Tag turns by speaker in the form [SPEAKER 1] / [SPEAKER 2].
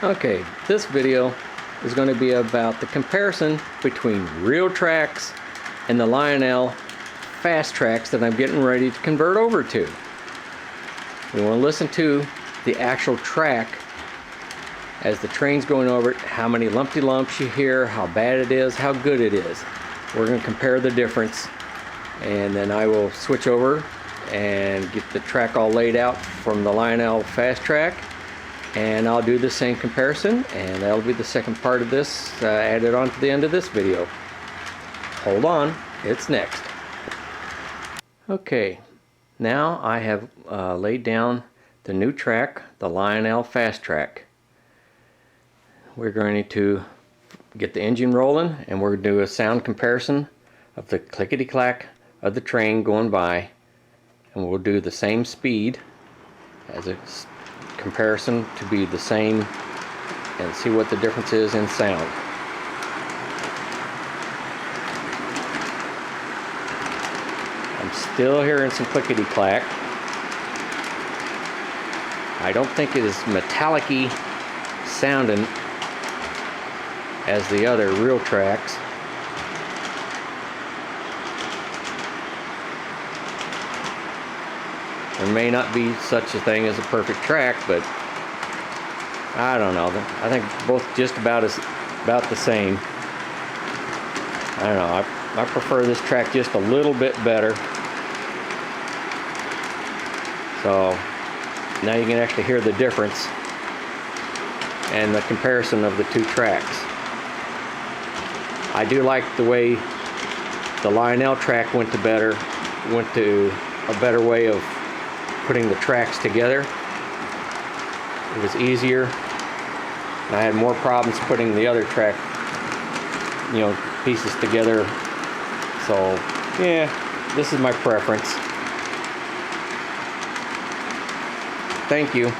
[SPEAKER 1] Okay, this video is going to be about the comparison between Realtracks and the Lionel Fastracks that I'm getting ready to convert over to. We want to listen to the actual track as the train's going over it, how many lumpy lumps you hear, how bad it is, how good it is. We're going to compare the difference, and then I will switch over and get the track all laid out from the Lionel Fastrack, and I'll do the same comparison, and that'll be the second part of this added on to the end of this video. Hold on, it's next. Okay, now I have laid down the new track, the Lionel Fastrack. We're going to get the engine rolling, and we're going to do a sound comparison of the clickety-clack of the train going by, and we'll do the same speed as a comparison to be the same, and see what the difference is in sound. I'm still hearing some clickety-clack. I don't think it is metallic-y sounding as the other Realtracks. There may not be such a thing as a perfect track, but I don't know. I think both just about the same. I don't know. I prefer this track just a little bit better. So now you can actually hear the difference and the comparison of the two tracks. I do like the way the Lionel track went to a better way of putting the tracks together. It was easier, and I had more problems putting the other track, pieces together. So yeah, this is my preference. Thank you.